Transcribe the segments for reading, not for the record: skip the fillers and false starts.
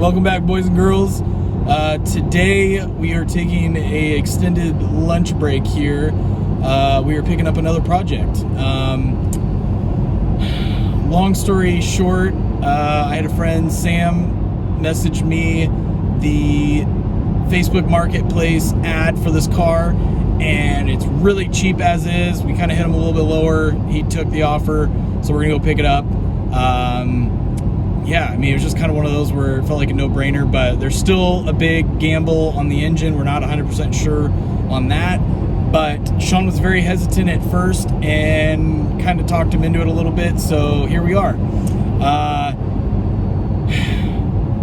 Welcome back, boys and girls. Today we are taking a extended lunch break here. We are picking up another project. Long story short, I had a friend, Sam, message me the Facebook Marketplace ad for this car, and it's really cheap as is. We kind of hit him a little bit lower. He took the offer, so we're gonna go pick it up. Yeah, I mean, it was just kind of one of those where it felt like a no-brainer, but there's still a big gamble on the engine. We're not 100% sure on that, but Sean was very hesitant at first and kind of talked him into it a little bit, so here we are.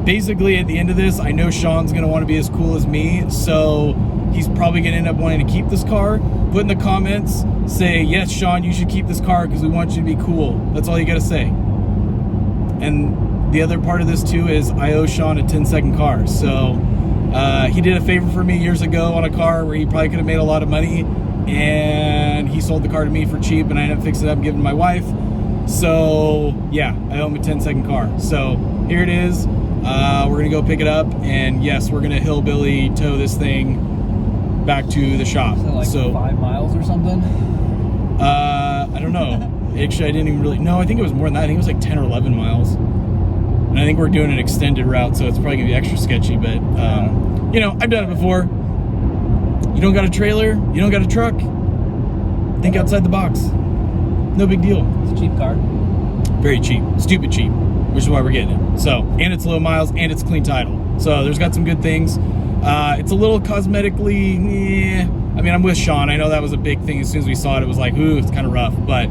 Basically, at the end of this, I know Sean's going to want to be as cool as me, so he's probably going to end up wanting to keep this car. Put in the comments, say, yes, Sean, you should keep this car because we want you to be cool. That's all you got to say. And the other part of this too is I owe Sean a 10-second car. So he did a favor for me years ago on a car where he probably could have made a lot of money, and he sold the car to me for cheap, and I ended up fixing it up and giving it to my wife. So yeah, I owe him a 10-second car. So here it is. We're gonna go pick it up, and yes, we're gonna hillbilly tow this thing back to the shop. So 5 miles or something? I don't know. Actually, I didn't even really, no, I think it was more than that. I think it was like 10 or 11 miles. And I think we're doing an extended route, so it's probably gonna be extra sketchy, but you know, I've done it before. You don't got a trailer, you don't got a truck, think outside the box. No big deal. It's a cheap car. Very cheap, stupid cheap, which is why we're getting it. So, and it's low miles, and it's clean title. So there's got some good things. It's a little cosmetically, I mean, I'm with Sean. I know that was a big thing. As soon as we saw it, it was like, ooh, it's kind of rough, but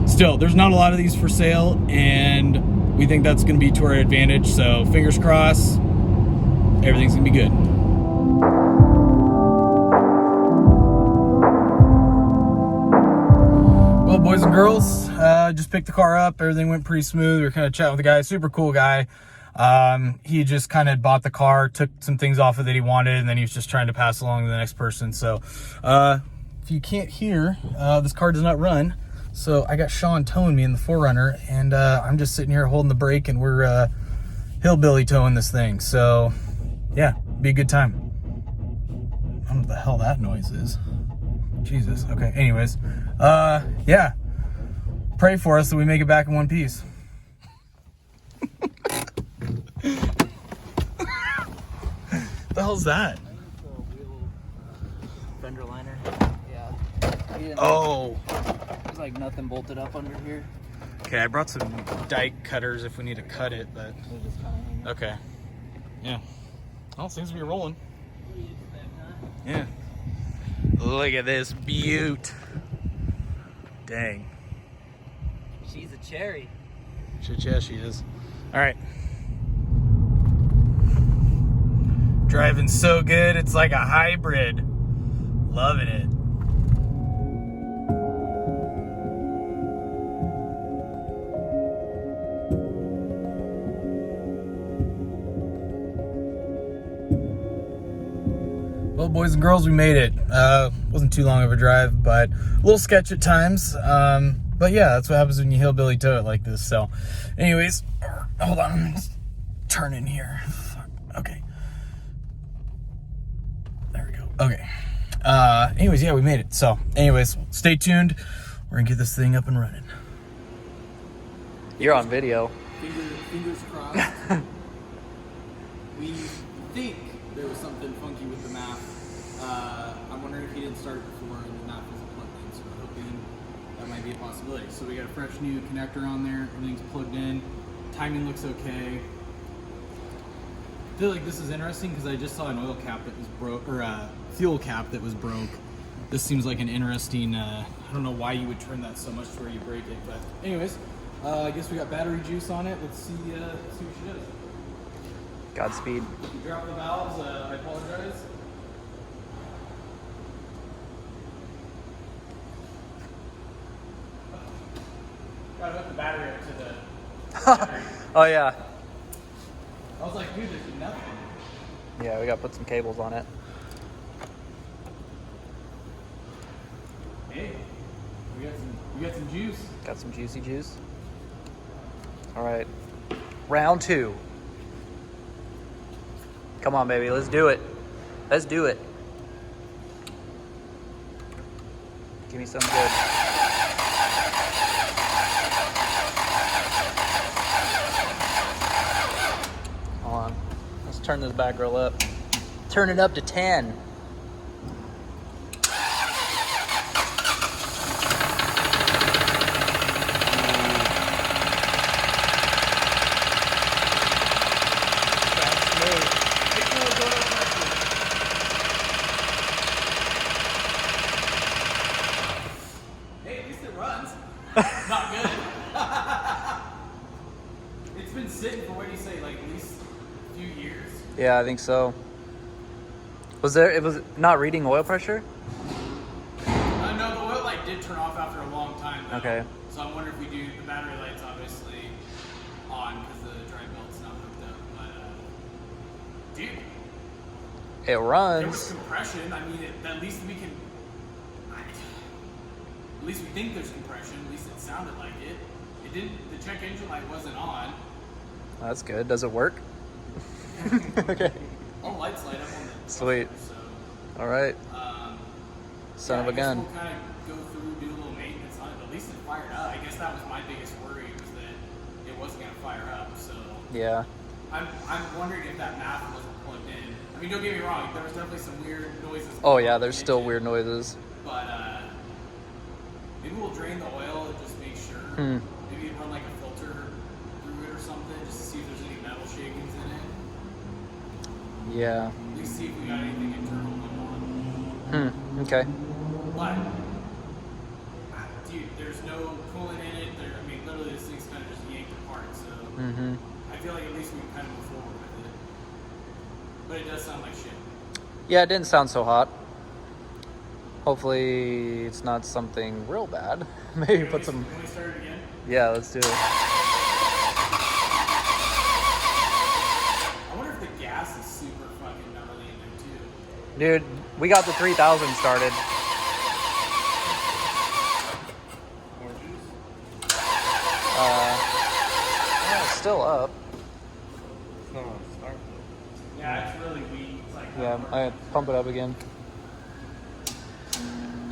still, there's not a lot of these for sale, and we think that's going to be to our advantage. So fingers crossed, everything's going to be good. Well, boys and girls, just picked the car up. Everything went pretty smooth. We were kind of chatting with the guy, super cool guy. He just kind of bought the car, took some things off of it he wanted, and then he was just trying to pass along to the next person. So if you can't hear, this car does not run. So I got Sean towing me in the 4Runner, and I'm just sitting here holding the brake, and we're hillbilly towing this thing. So yeah, be a good time. I don't know what the hell that noise is. Jesus. Okay. Anyways, yeah. Pray for us that we make it back in one piece. The hell's that? Fender liner. Yeah. Oh. There's like nothing bolted up under here. Okay, I brought some dike cutters if we need to cut it, but okay. Yeah. Well, seems to be rolling. Yeah. Look at this beaut. Dang. She's a cherry. Shit, yeah, she is. All right. Driving so good, it's like a hybrid. Loving it. Well, boys and girls, we made it. Wasn't too long of a drive, but a little sketch at times. But yeah, that's what happens when you hillbilly tow it like this. So anyways, hold on, turn in here. Okay. There we go. Okay. Anyways, yeah, we made it. So anyways, stay tuned. We're gonna get this thing up and running. You're on video. Fingers crossed. We think there was something funky with the map. I'm wondering if he didn't start it before and the map wasn't plugged in, so we're hoping that might be a possibility. So we got a fresh new connector on there, everything's plugged in, timing looks okay. I feel like this is interesting because I just saw an oil cap that was broke, or a fuel cap that was broke. This seems like an interesting, I don't know why you would turn that so much to where you break it, but anyways, I guess we got battery juice on it. Let's see what she does. Godspeed. If you drop the valves, I apologize. Gotta hook the battery up to the battery. Oh yeah. I was like, dude, there's nothing. Yeah, we gotta put some cables on it. Hey, we got some juice. Got some juicy juice. All right, round two. Come on, baby. Let's do it. Let's do it. Give me some good. Hold on. Let's turn this back roll up. Turn it up to 10. Not good. It's been sitting for, what do you say, like at least a few years? Yeah, I think so. It was not reading oil pressure? No, the oil light did turn off after a long time though. Okay. So I wonder if we do, the battery light's obviously on because the dry belt's not hooked up. But, dude. It There was runs. compression. I mean, at least we can, at least we think there's compression. At least it sounded like it. It didn't, the check engine light wasn't on. That's good. Does it work? Okay. All lights light up on the Sweet. So, All right. Son of a I guess gun. we'll kind of go through, do a little maintenance on it. But at least it fired up. I guess that was my biggest worry, was that it wasn't going to fire up. So Yeah. I'm wondering if that math wasn't plugged in. I mean, don't get me wrong. There was definitely some weird noises. Oh yeah, there's still weird noises. But maybe we'll drain the oil and just make sure. Maybe run like a filter through it or something, just to see if there's any metal shakings in it. Yeah. At least see if we got anything internal going on. Okay. But, dude, there's no coolant in it. I mean, literally, this thing's kind of just yanked apart. So I feel like at least we can kind of move forward with it. But it does sound like shit. Yeah, it didn't sound so hot. Hopefully it's not something real bad. Maybe put some... Can we start it again? Yeah, let's do it. I wonder if the gas is super fucking gnarly in there, too. Dude, we got the 3000 started. More juice? Yeah, it's still up. It's not on start though. Yeah, it's really weak. It's like, Yeah, I pump it up again.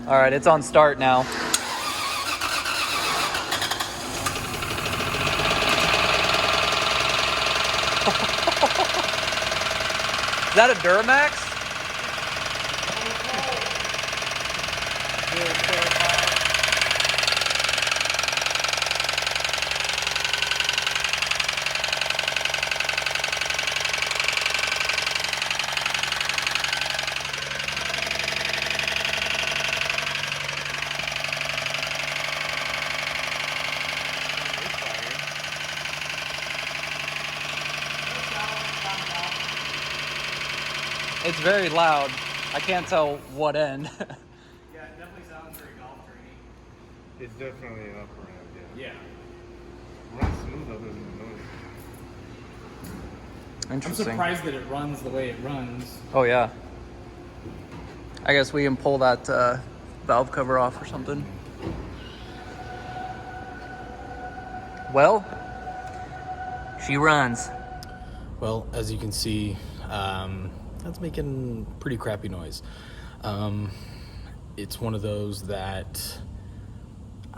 All right, it's on start now. Is that a Duramax? It's very loud. I can't tell what end. yeah, it definitely sounds very golf trainy. It's definitely an upper end, yeah. Yeah. Runs smooth other than the noise. I'm Interesting. surprised that it runs the way it runs. Oh yeah. I guess we can pull that valve cover off or something. Well, she runs. Well, as you can see, that's making pretty crappy noise. It's one of those that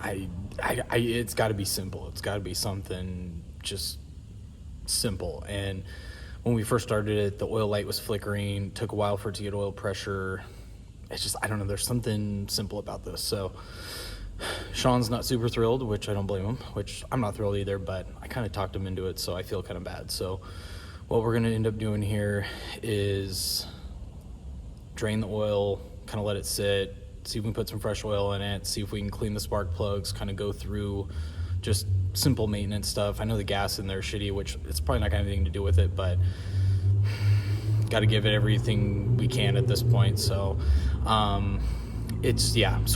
it's got to be simple. It's got to be something just simple. And when we first started it, the oil light was flickering. Took a while for it to get oil pressure. It's just, I don't know, there's something simple about this. So Sean's not super thrilled, which I don't blame him, which I'm not thrilled either, but I kind of talked him into it, so I feel kind of bad. So what we're gonna end up doing here is drain the oil, kind of let it sit, see if we can put some fresh oil in it, see if we can clean the spark plugs, kind of go through just simple maintenance stuff. I know the gas in there is shitty, which it's probably not gonna have anything to do with it, but got to give it everything we can at this point. So so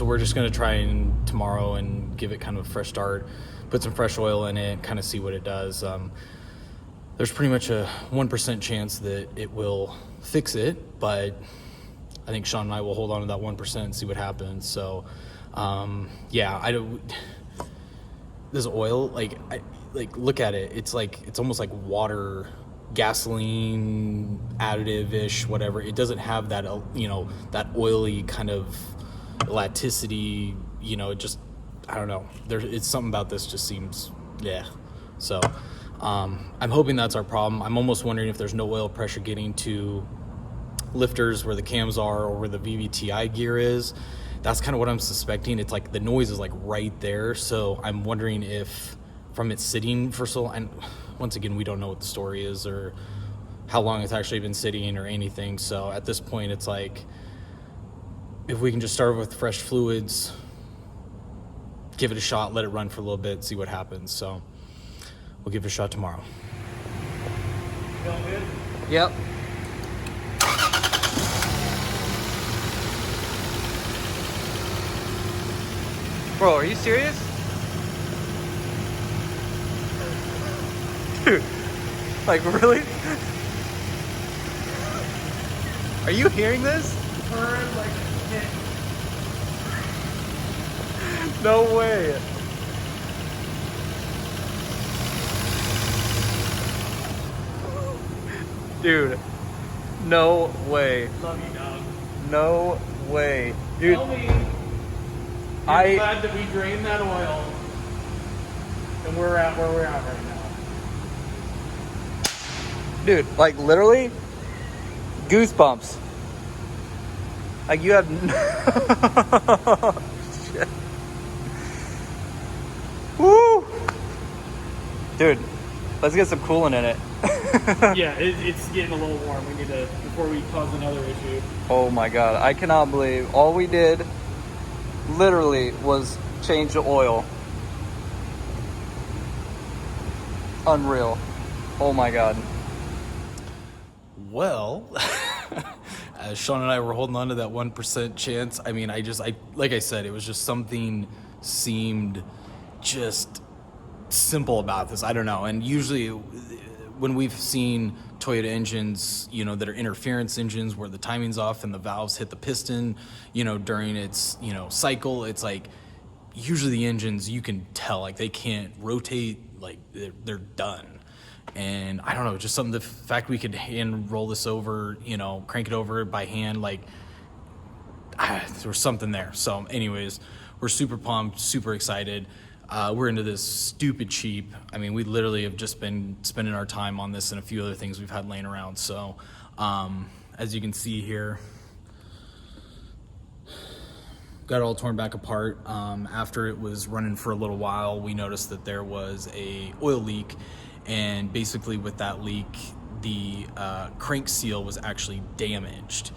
we're just going to try and tomorrow and give it kind of a fresh start, put some fresh oil in it, kind of see what it does. There's pretty much a 1% chance that it will fix it, but I think Sean and I will hold on to that 1% and see what happens. So this oil, look at it. It's almost like water gasoline additive-ish, whatever. It doesn't have that, you know, that oily kind of elasticity, you know. It just, I don't know, it's something about this just seems, yeah. So I'm hoping that's our problem. I'm almost wondering if there's no oil pressure getting to lifters where the cams are or where the VVTI gear is. That's kind of what I'm suspecting. It's like the noise is like right there, so I'm wondering if from it sitting for so long, and once again, we don't know what the story is or how long it's actually been sitting or anything. So at this point, it's like, if we can just start with fresh fluids, give it a shot, let it run for a little bit, see what happens. So we'll give it a shot tomorrow. Feeling good? Yep. Bro, are you serious? Dude, like really? Are you hearing this? Turn like a hit. No way. Dude, no way. Love you, dog. No way. Dude, Tell me you're glad that we drained that oil and we're at where we're at right now. dude, like literally goosebumps. Like you have shit. Woo! Dude, let's get some coolant in it. Yeah, it's getting a little warm. We need to, before we cause another issue. Oh my god, I cannot believe all we did literally was change the oil. Unreal. Oh my god. Well, as Sean and I were holding on to that 1% chance, I mean, I like I said, it was just something seemed just simple about this. I don't know. And usually when we've seen Toyota engines, you know, that are interference engines where the timing's off and the valves hit the piston, you know, during its, you know, cycle, it's like usually the engines, you can tell, like they can't rotate, like they're done. And I don't know, just something, the fact we could hand roll this over, you know, crank it over by hand, like there was something there. So anyways, we're super pumped, super excited. We're into this stupid cheap. I mean, we literally have just been spending our time on this and a few other things we've had laying around. So as you can see here, got it all torn back apart. After it was running for a little while, we noticed that there was a oil leak, and basically with that leak, the crank seal was actually damaged.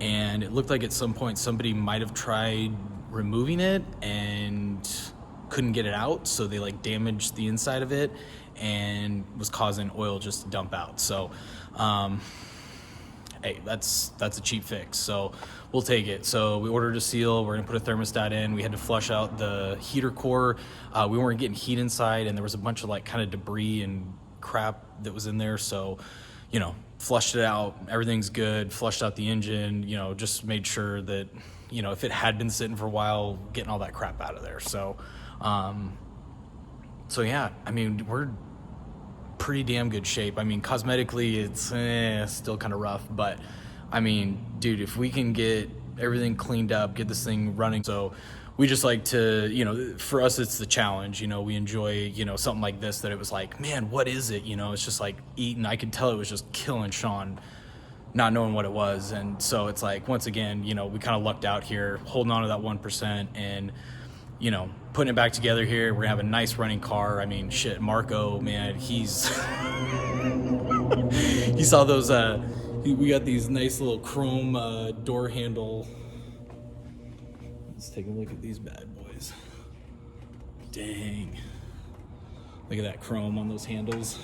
And it looked like at some point somebody might have tried removing it and couldn't get it out, so they like damaged the inside of it and was causing oil just to dump out. So hey, that's a cheap fix, so we'll take it. So we ordered a seal, we're gonna put a thermostat in. We had to flush out the heater core. We weren't getting heat inside, and there was a bunch of like kind of debris and crap that was in there, so you know, flushed it out, everything's good, flushed out the engine, you know, just made sure that, you know, if it had been sitting for a while, getting all that crap out of there. So so yeah, I mean, we're pretty damn good shape. I mean, cosmetically, it's still kind of rough, but I mean, dude, if we can get everything cleaned up, get this thing running. So we just like to, you know, for us, it's the challenge, you know, we enjoy, you know, something like this, that it was like, man, what is it? You know, it's just like eating. I could tell it was just killing Sean, not knowing what it was. And so it's like, once again, you know, we kind of lucked out here, holding on to that 1% and, you know, putting it back together here. We're gonna have a nice running car. I mean, shit, Marco, man, he's he saw those we got these nice little chrome door handle. Let's take a look at these bad boys. Dang, look at that chrome on those handles.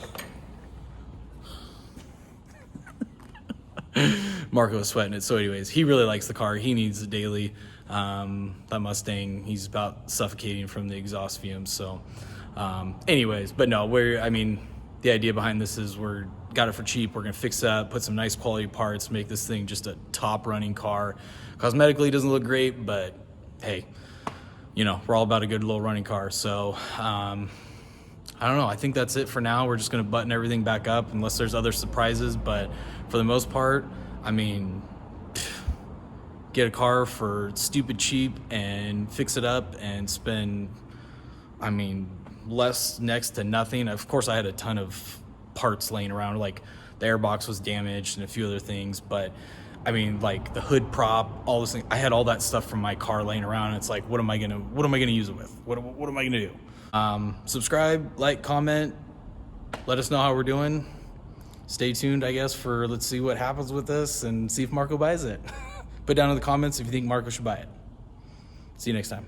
Marco was sweating it. So anyways, he really likes the car. He needs it daily. That Mustang, he's about suffocating from the exhaust fumes. So anyways, but no, I mean, the idea behind this is got it for cheap. We're gonna fix that, put some nice quality parts, make this thing just a top running car. Cosmetically, it doesn't look great, but hey, you know, we're all about a good little running car. So I don't know. I think that's it for now. We're just going to button everything back up unless there's other surprises. But for the most part, I mean, get a car for stupid cheap and fix it up and spend, I mean, less next to nothing. Of course, I had a ton of parts laying around, like the airbox was damaged and a few other things. But I mean, like the hood prop, all this thing. I had all that stuff from my car laying around. And it's like, what am I gonna use it with? What am I gonna do? Subscribe, like, comment, let us know how we're doing. Stay tuned, I guess, for let's see what happens with this and see if Marco buys it. Put down in the comments if you think Marco should buy it. See you next time.